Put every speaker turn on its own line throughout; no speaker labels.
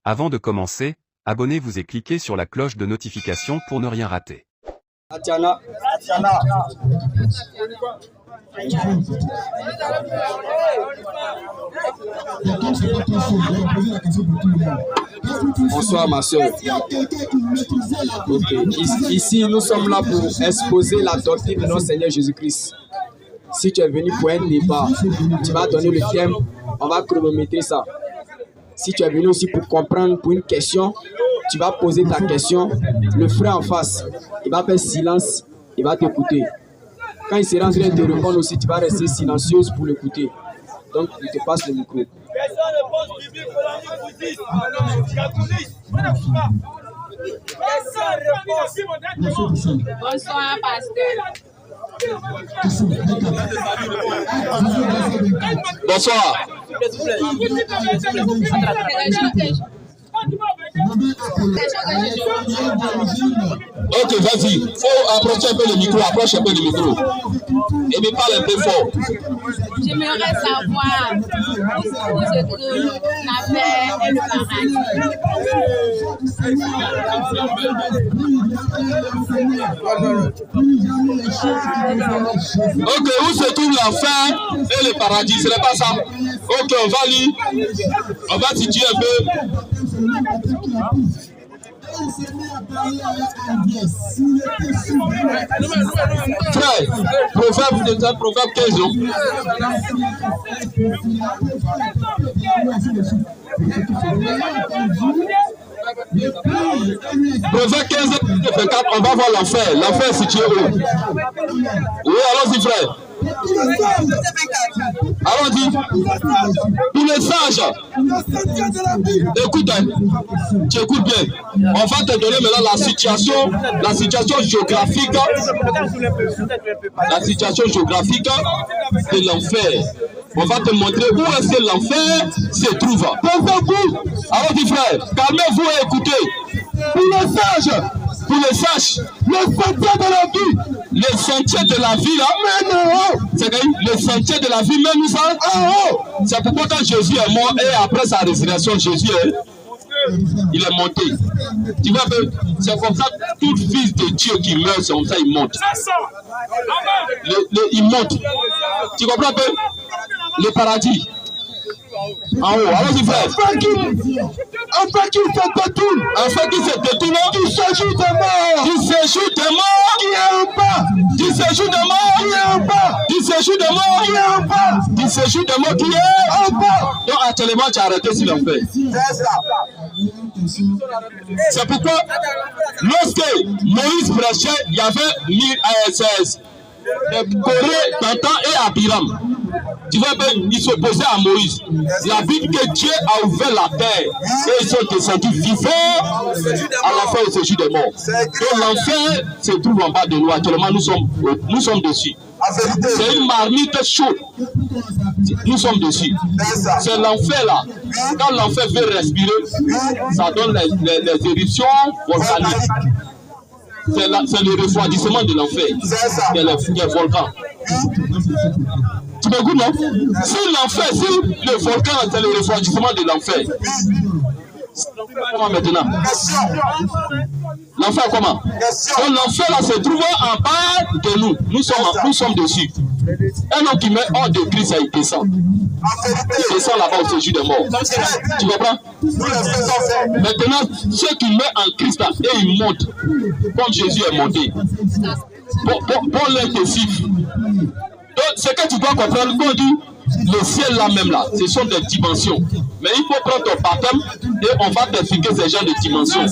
Avant de commencer, abonnez-vous et cliquez sur la cloche de notification pour ne rien rater.
Atiana. Bonsoir ma soeur. Okay. Ici, nous sommes là pour exposer la doctrine de notre Seigneur Jésus-Christ. Si tu es venu pour un débat, tu vas donner le thème, on va chronométrer ça. Si tu es venu aussi pour comprendre pour une question, tu vas poser ta question. Le frère en face, il va faire silence, il va t'écouter. Quand il sera en train de te répondre aussi, tu vas rester silencieuse pour l'écouter. Donc, il te passe le micro.
Bonsoir, pasteur.
Bonsoir. Ok, vas-y. Faut approcher un peu le micro. Approche un peu le micro. Et me parle un peu fort.
J'aimerais savoir où se trouve l'affaire et le paradis.
Ok, où se trouve l'enfer et le paradis? Ce n'est pas ça. Ok, on va lire. On va situer un peu. Frère, proverbe 15 ans. Proverbe 15, 24, on va voir l'enfer. L'enfer est situé où? Oui, allons-y, frère. Allons-y. Pour les sages. Écoute, tu écoutes bien. On va te donner maintenant la situation géographique. La situation géographique de l'enfer. On va te montrer où est-ce que l'enfer se trouve. Allons-y, frère. Calmez-vous et écoutez. Pour les sages, le sentier de la vie. Les sentiers de la vie, là, c'est le sentier de la vie, même ça, en haut. C'est pourquoi quand Jésus est mort et après sa résurrection, Jésus il est monté. Tu vois, c'est comme ça, tout fils de Dieu qui meurt, c'est comme ça, il monte. Il monte. Tu comprends un peu? Le paradis. En haut, allons-y, frère. Afin qu'il se détourne. Afin qu'il se détourne. Du séjour des morts. Du séjour des morts. Qui est en bas. Du séjour des morts. Qui est en bas. Du séjour des morts. Qui est en bas. Du séjour des morts. Qui est en bas. Donc actuellement, tu as arrêté sur l'enfer. C'est pourquoi, lorsque Moïse prêchait, il y avait des Corée, Tantan et Abiram. Tu vois, ils s'opposaient à Moïse. La Bible dit que Dieu a ouvert la terre et ils sont descendus vivants à l'enfer au séjour des morts. Donc l'enfer se trouve en bas de nous. Actuellement, nous sommes dessus. C'est une marmite chaude. Nous sommes dessus. C'est l'enfer là. Quand l'enfer veut respirer, ça donne les éruptions volcaniques. C'est le refroidissement de l'enfer. C'est les volcans. Tu m'écoutes, non? Si l'enfer, si le volcan, c'est le refroidissement de l'enfer. Comment maintenant? L'enfer comment? Donc l'enfer là se trouve en bas de nous. Nous sommes dessus. Un homme qui met hors de Christ, il descend. Il descend là-bas au séjour des morts. Tu comprends? Maintenant, ceux qui mettent en Christ là, et ils montent, comme Jésus est monté. Pour l'intensif. Donc, ce que tu dois comprendre, quand on dit le ciel là même là, ce sont des dimensions. Mais il faut prendre ton baptême et on va t'expliquer ces genres de dimensions.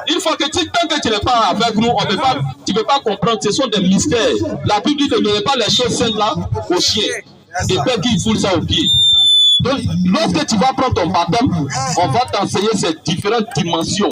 Il faut que tant que tu n'es pas avec nous, tu ne peux pas comprendre, ce sont des mystères. La Bible dit ne donnez pas les choses saintes là aux chiens. Et peur qu'ils foulent ça aux pieds. Donc, lorsque tu vas prendre ton baptême, on va t'enseigner ces différentes dimensions.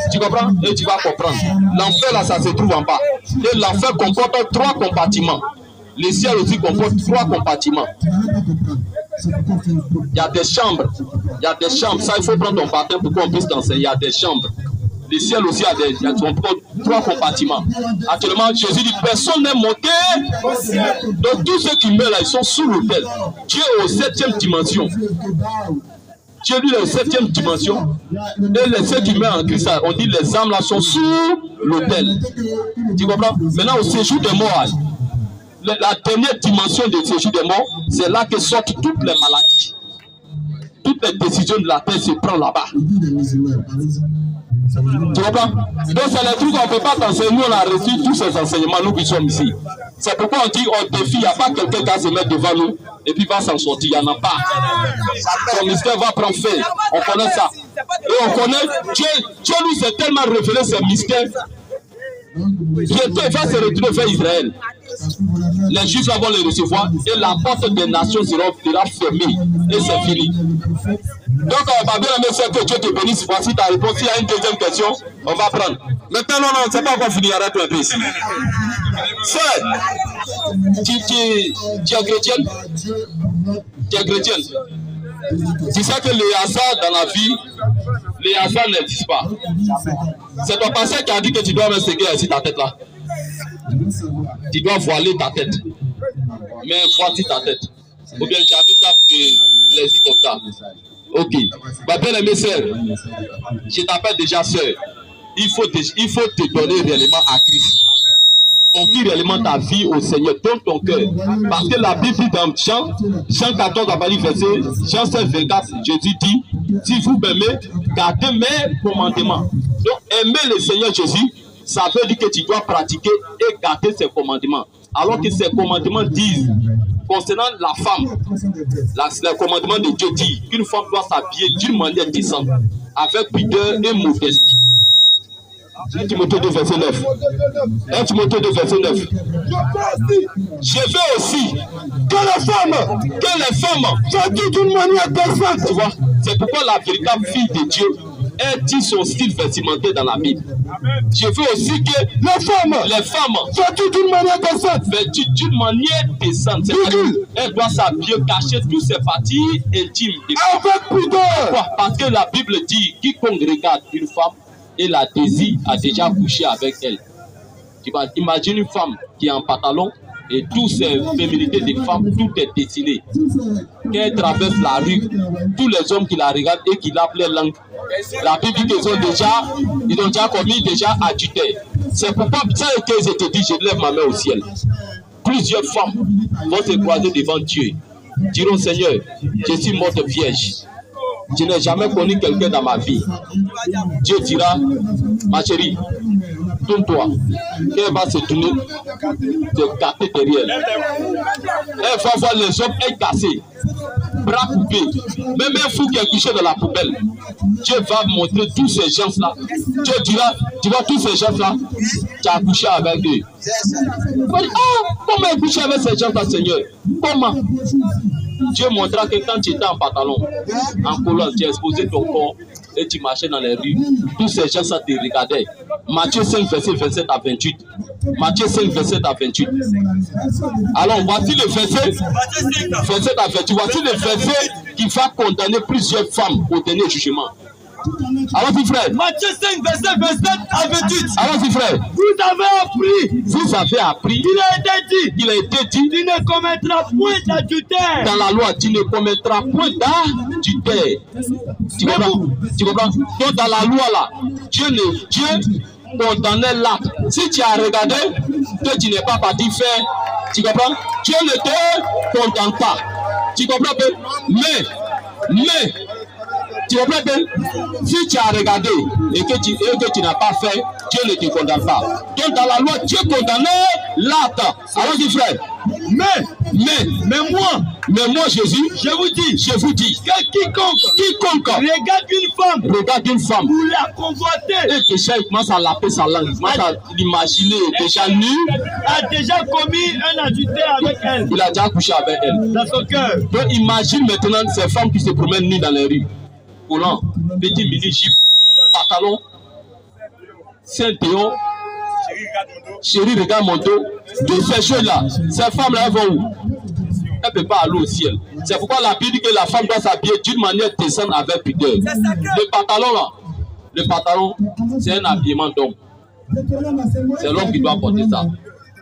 Tu comprends? Et tu vas comprendre. L'enfer là, ça se trouve en bas. Et l'enfer comporte 3 compartiments. Le ciel aussi comporte 3 compartiments. Il y a des chambres. Ça, il faut prendre ton baptême pour qu'on puisse t'enseigner. Il y a des chambres. Le ciel aussi a 3 compartiments. Actuellement, Jésus dit, personne n'est monté. Donc tous ceux qui meurent là, ils sont sous l'autel. Dieu est aux 7e dimension. Dieu lui est la 7e dimension. Et ceux qui meurent en Christ, on dit les âmes là sont sous l'autel. Tu comprends? Maintenant, au séjour des morts, la dernière dimension du séjour des morts, c'est là que sortent toutes les maladies. Toutes les décisions de la terre se prennent là-bas. Tu comprends? Donc c'est les trucs qu'on ne peut pas t'enseigner. Nous on a reçu tous ces enseignements, nous qui sommes ici. C'est pourquoi on dit on défie, il n'y a pas quelqu'un qui va se mettre devant nous et puis va s'en sortir, il n'y en a pas. Son mystère va prendre fin. On connaît ça. Et on connaît, Dieu nous s'est tellement révélé ces mystères. Bientôt il va se retourner vers Israël. Les Juifs vont les recevoir et la porte des nations sera fermée. Et c'est fini. Donc, ma bien aimé, c'est que Dieu te bénisse. Voici ta réponse. S'il y a une deuxième question, on va prendre. Maintenant, non, c'est pas encore fini. Arrête un peu ici. Sœur, tu es chrétienne? Tu es chrétienne? Tu sais que les hasards dans la vie, les hasards n'existent pas. C'est ton pasteur qui a dit que tu dois mettre ce gars ici ta tête là. Tu dois voiler ta tête. Mais voici ta tête. Ou bien tu as mis ça pour les plaisirs comme ça. Ok. Ma bien-aimée sœur, je t'appelle déjà sœur. Il faut te donner réellement à Christ. Confie réellement ta vie au Seigneur, donne ton cœur. Parce que la Bible dit dans Jean 14, verset, Jean 16, 24, Jésus dit, si vous m'aimez, gardez mes commandements. Donc aimer le Seigneur Jésus, ça veut dire que tu dois pratiquer et garder ses commandements. Alors que ses commandements disent, concernant la femme, le commandement de Dieu dit qu'une femme doit s'habiller d'une manière décente, avec pudeur et modestie. 1 Timothée 2, verset 9. 1 Timothée 2, verset 9. Je veux aussi que les femmes s'habillent d'une manière décente. Tu vois, c'est pourquoi la véritable fille de Dieu est dit son style vestimentaire dans la Bible. Je veux aussi que les femmes s'habillent d'une manière décente. D'une manière décente. Elle doit s'habiller, cacher toutes ses parties intimes. Avec pudeur. Pourquoi? Parce que la Bible dit quiconque regarde une femme et la désire a déjà couché avec elle. Tu vas imaginer une femme qui est en pantalon et toutes ces féminités des femmes, tout est dessiné. Qu'elle traverse la rue, tous les hommes qui la regardent et qui l'appellent langue. La Bible dit qu'ils ont déjà commis adultère. C'est pourquoi ça que je te dis, je lève ma main au ciel. Plusieurs femmes vont se croiser devant Dieu. Diront Seigneur, je suis morte vierge. Je n'ai jamais connu quelqu'un dans ma vie. Dieu dira, ma chérie, tourne-toi. Elle va se tourner, te gâter derrière. Elle va voir les hommes cassés, bras coupés, même un fou qui est couché dans la poubelle. Dieu va montrer tous ces gens-là. Dieu dira, tu vois tous ces gens-là, tu as couché avec eux. Comment tu as couché avec ces gens-là, Seigneur? Comment? Dieu montra que quand tu étais en pantalon, en colonne, tu as exposé ton corps et tu marchais dans les rues. Tous ces gens ça te regardaient. Matthieu 5, verset 27 à 28. Matthieu 5, verset à 28. Alors, voici le verset 27 à 28. Voici le verset qui va condamner plusieurs femmes au dernier jugement. Allons-y, frère.
Matthieu 5, verset 27 à 28.
Allons-y, frère. Vous avez appris. Il a été dit.
Tu ne commettras point d'adultère.
Dans la loi, tu ne commettras point d'adultère. Tu comprends? Donc, dans la loi, là, Dieu condamnait l'acte. Si tu as regardé, que tu n'es pas parti faire, tu comprends? Dieu ne te condamne pas. Tu comprends? Mais, tu comprends bien? Si tu as regardé et que tu n'as pas fait, Dieu ne te condamne pas. Donc dans la loi, Dieu condamnait l'acte. Allons-y, frère. Mais moi, Jésus, je vous dis, que quiconque regarde une femme
pour la convoiter
et déjà il commence à laper sa langue, il commence à l'imaginer déjà nu,
a déjà commis un adultère avec elle.
Il a déjà couché avec elle.
Dans son cœur.
Donc imagine maintenant ces femmes qui se promènent nues dans les rues. Collant, petit mini-jupe, pantalon, Saint-Théon, chérie, regarde mon dos. Toutes ces choses-là, ces femmes-là, elles vont où? Elle ne peut pas aller au ciel. C'est pourquoi la Bible dit que la femme doit s'habiller d'une manière décente avec pudeur. Le pantalon, là, c'est un habillement d'homme. C'est l'homme qui doit porter ça.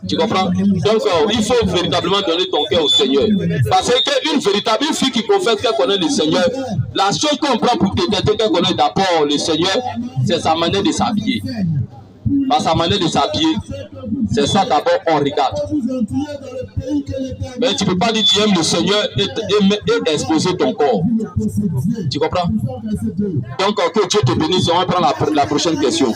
Tu comprends? Donc, il faut véritablement donner ton cœur au Seigneur. Parce qu'une véritable fille qui confesse qu'elle connaît le Seigneur, la chose qu'on prend pour détecter qu'elle connaît d'abord le Seigneur, c'est sa manière de s'habiller. Par sa manière de s'habiller, c'est ça d'abord on regarde. Mais tu ne peux pas dire que tu aimes le Seigneur et exposer ton corps. Tu comprends? Donc, que Dieu te bénisse. On va prendre la prochaine question.